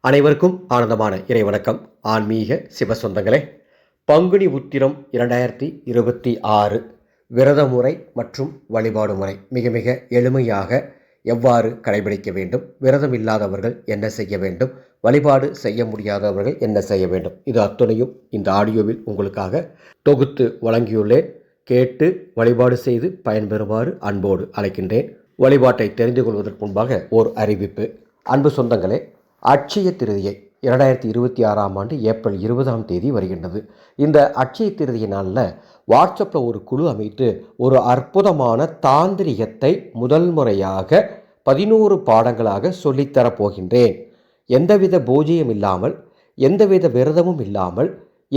அனைவருக்கும் ஆனந்தமான இறை வணக்கம். ஆன்மீக சிவ சொந்தங்களே, பங்குனி உத்திரம் 2026 விரத முறை மற்றும் வழிபாடு முறை மிக மிக எளிமையாக எவ்வாறு கடைபிடிக்க வேண்டும், விரதம் இல்லாதவர்கள் என்ன செய்ய வேண்டும், வழிபாடு செய்ய முடியாதவர்கள் என்ன செய்ய வேண்டும், இது அத்துணையும் இந்த ஆடியோவில் உங்களுக்காக தொகுத்து வழங்கியுள்ளேன். கேட்டு வழிபாடு செய்து பயன்பெறுமாறு அன்போடு அழைக்கின்றேன். வழிபாட்டை தெரிந்து கொள்வதற்கு முன்பாக ஓர் அறிவிப்பு. அன்பு சொந்தங்களே, அட்சய திருதியை 2026 ஏப்ரல் 20 வருகின்றது. இந்த அட்சய திருதியை நாளில் வாட்ஸ்அப்பில் ஒரு குழு அமைத்து ஒரு அற்புதமான தாந்திரிகத்தை முதல் முறையாக 11 பாடங்களாக சொல்லித்தரப் போகின்றேன். எந்தவித பூஜையும் இல்லாமல், எந்தவித விரதமும் இல்லாமல்,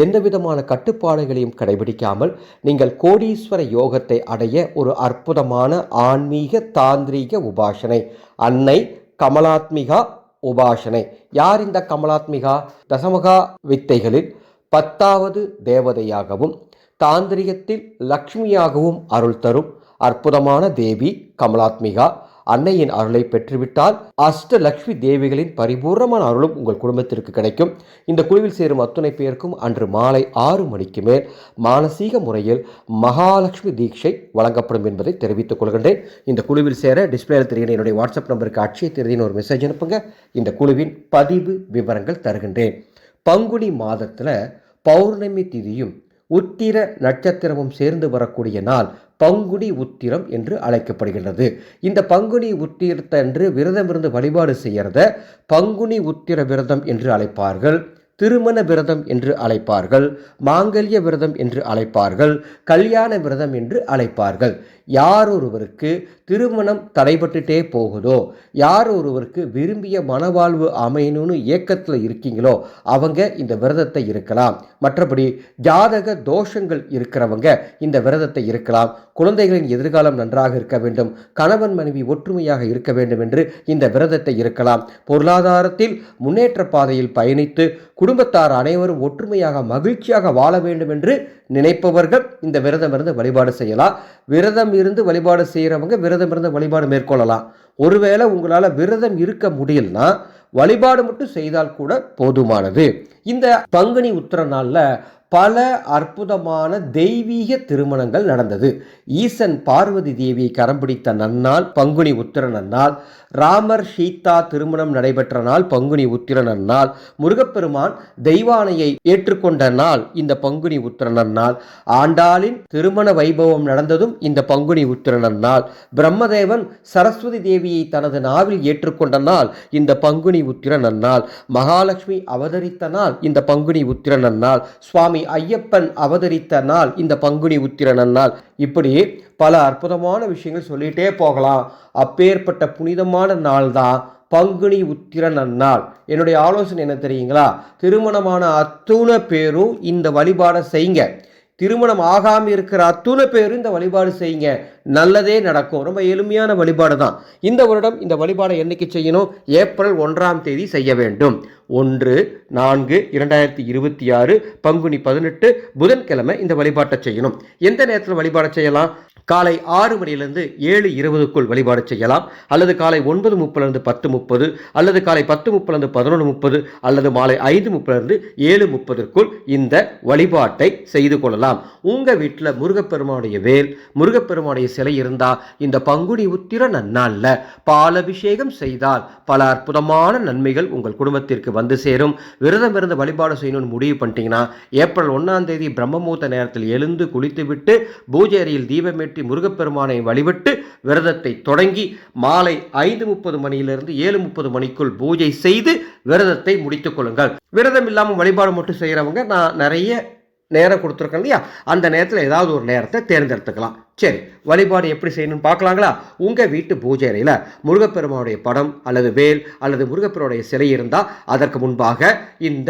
எந்த விதமான கட்டுப்பாடுகளையும் கடைபிடிக்காமல் நீங்கள் கோடீஸ்வர யோகத்தை அடைய ஒரு அற்புதமான ஆன்மீக தாந்திரீக உபாசனை, அன்னை கமலாத்மிகா உபாசனை. யார் இந்த கமலாத்மிகா? தசமகா வித்தைகளில் 10வது தேவதையாகவும் தாந்திரிகத்தில் லக்ஷ்மியாகவும் அருள் தரும் அற்புதமான தேவி கமலாத்மிகா. அன்னையின் அருளை பெற்றுவிட்டால் அஷ்டலக்ஷ்மி தேவிகளின் பரிபூர்ணமான அருளும் உங்கள் குடும்பத்திற்கு கிடைக்கும். இந்த குழுவில் சேரும் அத்துணை பேருக்கும் அன்று மாலை 6 மணிக்கு மேல் மானசீக முறையில் மகாலட்சுமி தீட்சை வழங்கப்படும் என்பதை தெரிவித்துக் கொள்கின்றேன். இந்த குழுவில் சேர டிஸ்பிளேயில் தெரிகிற என்னுடைய வாட்ஸ்அப் நம்பருக்கு அட்சய திருதின்னு ஒரு மெசேஜ் அனுப்புங்க. இந்த குழுவின் பதிவு விவரங்கள் தருகின்றேன். பங்குனி மாதத்தில் பௌர்ணமி திதியும் உத்திர நட்சத்திரமும் சேர்ந்து வரக்கூடிய நாள் பங்குனி உத்திரம் என்று அழைக்கப்படுகின்றது. இந்த பங்குனி உத்திரத்தன்று விரதம் இருந்து வழிபாடு செய்யறத பங்குனி உத்திர விரதம் என்று அழைப்பார்கள், திருமண விரதம் என்று அழைப்பார்கள், மாங்கல்ய விரதம் என்று அழைப்பார்கள், கல்யாண விரதம் என்று அழைப்பார்கள். யார் ஒருவருக்கு திருமணம் தடைபட்டுட்டே போகுதோ, யார் ஒருவருக்கு விரும்பிய மனவாழ்வு அமையணும்னு ஏக்கத்தில் இருக்கீங்களோ அவங்க இந்த விரதத்தை இருக்கலாம். மற்றபடி ஜாதக தோஷங்கள் இருக்கிறவங்க இந்த விரதத்தை இருக்கலாம். குழந்தைகளின் எதிர்காலம் நன்றாக இருக்க வேண்டும், கணவன் மனைவி ஒற்றுமையாக இருக்க வேண்டும் என்று இந்த விரதத்தை இருக்கலாம். பொருளாதாரத்தில் முன்னேற்ற பாதையில் பயணித்து குடும்பத்தார் அனைவரும் ஒற்றுமையாக மகிழ்ச்சியாக வாழ வேண்டும் என்று நினைப்பவர்கள் இந்த விரதம் இருந்து வழிபாடு செய்யலாம். விரதம் இருந்து வழிபாடு செய்கிறவங்க விரதம் இருந்து வழிபாடு மேற்கொள்ளலாம். ஒருவேளை உங்களால் விரதம் இருக்க முடியலனா வழிபாடு மட்டும் செய்தால் கூட போதுமானது. இந்த பங்குனி உத்திர நாளில் பல அற்புதமான தெய்வீக திருமணங்கள் நடந்தது. ஈசன் பார்வதி தேவியை கரம் பிடித்த நன்னாள் பங்குனி உத்திர நன்னாள். ராமர் சீதா திருமணம் நடைபெற்ற நாள் பங்குனி உத்திர நன்னாள். முருகப்பெருமான் தெய்வானையை ஏற்றுக்கொண்ட நாள் இந்த பங்குனி உத்திர நன்னாள். ஆண்டாளின் திருமண வைபவம் நடந்ததும் இந்த பங்குனி உத்திர நன்னாள். பிரம்மதேவன் சரஸ்வதி தேவியை தனது நாவில் ஏற்றுக்கொண்ட நாள் இந்த பங்குனி உத்திர நன்னாள். மகாலட்சுமி அவதரித்த நாள் இந்த பங்குனி உத்திர நன்னாள். சுவாமி ஐயப்பன் அவதரித்த நாள் இந்த பங்குனி உத்திர நன்னாள். இப்படி பல அற்புதமான விஷயங்கள் சொல்லிட்டே போகலாம். அப்பேற்பட்ட புனிதமான நாள் தான் பங்குனி உத்திர நன்னாள். என்னுடைய ஆலோசனை என்ன தெரியுங்களா? திருமணமான அத்துணை பேரும் இந்த வழிபாடை செய்யுங்க. திருமணம் ஆகாமல் இருக்கிற அத்துணை பேரும் இந்த வழிபாடு செய்யுங்க, நல்லதே நடக்கும். ரொம்ப எளிமையான வழிபாடு தான். இந்த வருடம் இந்த வழிபாடை என்னைக்கு செய்யணும்? ஏப்ரல் 1 செய்ய வேண்டும். 1/4/2026 பங்குனி 18 புதன்கிழமை இந்த வழிபாட்டை செய்யணும். எந்த நேரத்தில் வழிபாடு செய்யலாம்? காலை 6 மணியிலிருந்து 7:20 வழிபாடு செய்யலாம், அல்லது காலை 9:30 10:30, அல்லது காலை 10:30 11:30, அல்லது மாலை 5:30 7:30 இந்த வழிபாட்டை செய்து கொள்ளலாம். உங்க வீட்டில் முருகப்பெருமானுடைய வேல், முருகப்பெருமானுடைய சிலை இருந்தால் இந்த பங்குனி உத்திர நன்னாள்ல பாலபிஷேகம் செய்தால் பல அற்புதமான நன்மைகள் உங்கள் குடும்பத்திற்கு வந்து சேரும். விரதம் இருந்து வழிபாடு செய்யணும்னு முடிவு பண்ணிட்டீங்கன்னா ஏப்ரல் 1 பிரம்மமுகூர்த்த நேரத்தில் எழுந்து குளித்துவிட்டு பூஜை அறையில் தீபமேற்றி முருகப்பெருமானை வழிபட்டு விரதத்தை தொடங்கி மாலை 5:30 மணியிலிருந்து 7:30 மணிக்குள் பூஜை செய்து விரதத்தை முடித்துக் கொள்ளுங்கள். விரதம் இல்லாமல் வழிபாடு மட்டும் செய்கிறவங்க நான் நிறைய நேரம் கொடுத்துருக்கேன் இல்லையா, அந்த நேரத்தில் ஏதாவது ஒரு நேரத்தை தேர்ந்தெடுத்துக்கலாம். சரி, வழிபாடு எப்படி செய்யணும்னு பார்க்கலாங்களா? உங்கள் வீட்டு பூஜை அறையில் முருகப்பெருமானுடைய படம் அல்லது வேல் அல்லது முருகப்பெருமானுடைய சிலை இருந்தால் அதற்கு முன்பாக இந்த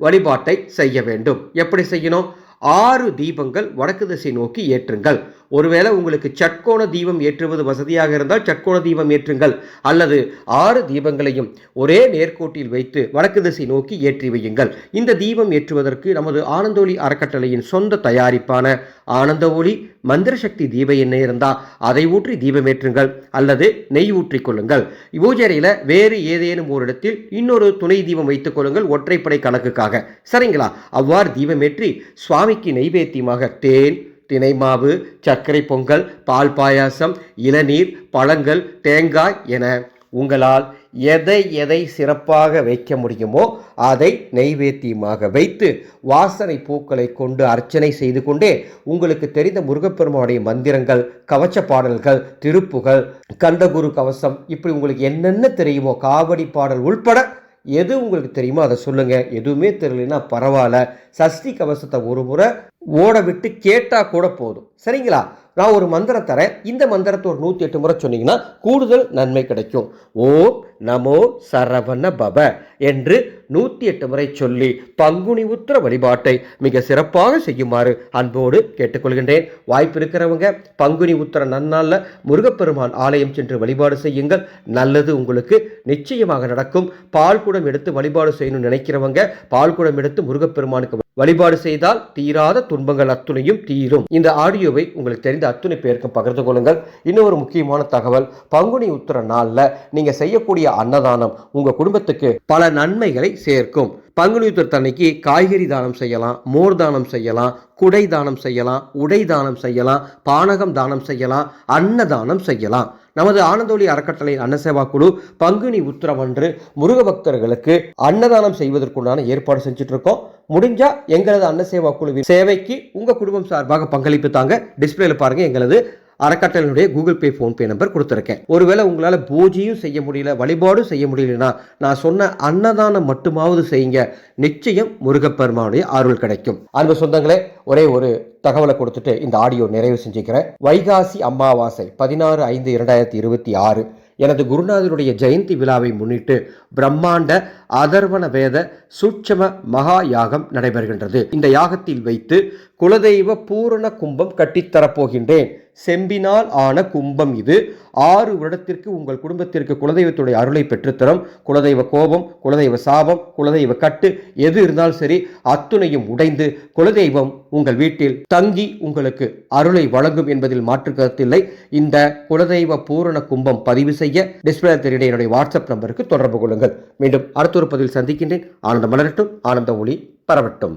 வழிபாட்டை செய்ய வேண்டும். எப்படி செய்யணும்? 6 தீபங்கள் வடக்கு திசை நோக்கி ஏற்றுங்கள். ஒருவேளை உங்களுக்கு சட்கோண தீபம் ஏற்றுவது வசதியாக இருந்தால் சட்கோண தீபம் ஏற்றுங்கள், அல்லது 6 தீபங்களையும் ஒரே நேர்கோட்டில் வைத்து வடக்கு திசை நோக்கி ஏற்றி வையுங்கள். இந்த தீபம் ஏற்றுவதற்கு நமது ஆனந்தொளி அறக்கட்டளையின் சொந்த தயாரிப்பான ஆனந்த ஒளி மந்திர சக்தி தீப எண்ணெய் இருந்தால் அதை ஊற்றி தீபம் ஏற்றுங்கள், அல்லது நெய் ஊற்றிக் கொள்ளுங்கள். பூஜையில வேறு ஏதேனும் ஒரு இடத்தில் இன்னொரு துணை தீபம் வைத்துக் கொள்ளுங்கள், ஒற்றைப்படை கணக்குக்காக. சரிங்களா? அவ்வாறு தீபமேற்றி சுவாமிக்கு நெய்வேத்தியமாக தேன், தினை மாவு, சர்க்கரை பொங்கல், பால் பாயாசம், இளநீர், பழங்கள், தேங்காய் என உங்களால் எதை சிறப்பாக வைக்க முடியுமோ அதை நெய்வேத்தியமாக வைத்து வாசனை பூக்களை கொண்டு அர்ச்சனை செய்து கொண்டே உங்களுக்கு தெரிந்த முருகப்பெருமானுடைய மந்திரங்கள், கவச்ச பாடல்கள், திருப்புகள், கந்தகுரு கவசம், இப்படி உங்களுக்கு என்னென்ன தெரியுமோ காவடி பாடல் உள்பட எது உங்களுக்கு தெரியுமோ அதை சொல்லுங்க. எதுவுமே தெரியலன்னா பரவாயில்ல, சஷ்டி கவசத்தை ஒரு முறை ஓட விட்டு கேட்டா கூட போதும். சரிங்களா? நான் ஒரு மந்திரம் தரேன், இந்த மந்திரத்தை ஒரு 108 முறை சொன்னீங்கன்னா கூடுதல் நன்மை கிடைக்கும். ஓம் நமோ சரவண பவ என்று 108 முறை சொல்லி பங்குனி உத்திர வழிபாட்டை மிக சிறப்பாக செய்யுமாறு அன்போடு கேட்டுக்கொள்கின்றேன். வாய்ப்பு இருக்கிறவங்க பங்குனி உத்திர நன்னாளில் முருகப்பெருமான் ஆலயம் சென்று வழிபாடு செய்யுங்கள். நல்லது உங்களுக்கு நிச்சயமாக நடக்கும். பால் குடம் எடுத்து வழிபாடு செய்யணும்னு நினைக்கிறவங்க பால் குடம் எடுத்து முருகப்பெருமானுக்கு வழிபாடு செய்தால் தீராத துன்பங்கள் அத்துணையும் தீரும். இந்த ஆடியோவை உங்களுக்கு தெரிந்த அத்துணை பேருக்கும் பகிர்ந்து கொள்ளுங்கள். இன்னொரு முக்கியமான தகவல், பங்குனி உத்திர நாளில் நீங்க செய்யக்கூடிய அன்னதானம் உங்க குடும்பத்துக்கு பல நன்மைகளை சேர்க்கும். பங்குனி உத்திரத்தன்னைக்கு காய்கறி தானம் செய்யலாம், மோர் தானம் செய்யலாம், குடை தானம் செய்யலாம், உடை தானம் செய்யலாம், பானகம் தானம் செய்யலாம், அன்னதானம் செய்யலாம். நமது ஆனந்தொளி அறக்கட்டளை அன்னசேவா குழு பங்குனி உத்திரமன்று முருக பக்தர்களுக்கு அன்னதானம் செய்வதற்குண்டான ஏற்பாடு செஞ்சுட்டு இருக்கோம். முடிஞ்சா எங்களது அன்னசேவா குழுவின் சேவைக்கு உங்க குடும்பம் சார்பாக பங்களிப்பு தாங்க. டிஸ்பிளேல பாருங்க, எங்களது அறக்கட்டளையினுடைய கூகுள் பே, ஃபோன்பே நம்பர் கொடுத்துருக்கேன். ஒருவேளை உங்களால் பூஜையும் செய்ய முடியல, வழிபாடும் செய்ய முடியலன்னா நான் சொன்ன அன்னதானம் மட்டுமாவது செய்யுங்க. நிச்சயம் முருகப்பெருமானுடைய அருள் கிடைக்கும். அன்பு சொந்தங்களே, ஒரே ஒரு தகவலை கொடுத்துட்டு இந்த ஆடியோ நிறைவு செஞ்சுக்கிறேன். வைகாசி அமாவாசை 16/5/2026 எனது குருநாதருடைய ஜெயந்தி விழாவை முன்னிட்டு பிரம்மாண்ட அதர்வண வேத சூட்சம மகா யாகம் நடைபெறுகின்றது. இந்த யாகத்தில் வைத்து குலதெய்வ பூரண கும்பம் கட்டித்தரப்போகின்றேன். செம்பினால் ஆன கும்பம் இது. 6 வருடத்திற்கு உங்கள் குடும்பத்திற்கு குலதெய்வத்துடைய அருளை பெற்றுத்தரும். குலதெய்வ கோபம், குலதெய்வ சாபம், குலதெய்வ கட்டு எது இருந்தாலும் சரி அத்துணையும் உடைந்து குலதெய்வம் உங்கள் வீட்டில் தங்கி உங்களுக்கு அருளை வழங்கும் என்பதில் மாற்று கருத்தில்லை. இந்த குலதெய்வ பூரண கும்பம் பதிவு செய்ய டிஸ்பிளே தெரியுடைய என்னுடைய வாட்ஸ்அப் நம்பருக்கு தொடர்பு கொள்ளுங்கள். மீண்டும் அடுத்த ஒரு பதிவில் சந்திக்கின்றேன். ஆனந்தம் மலரட்டும், ஆனந்த ஒளி பரவட்டும்.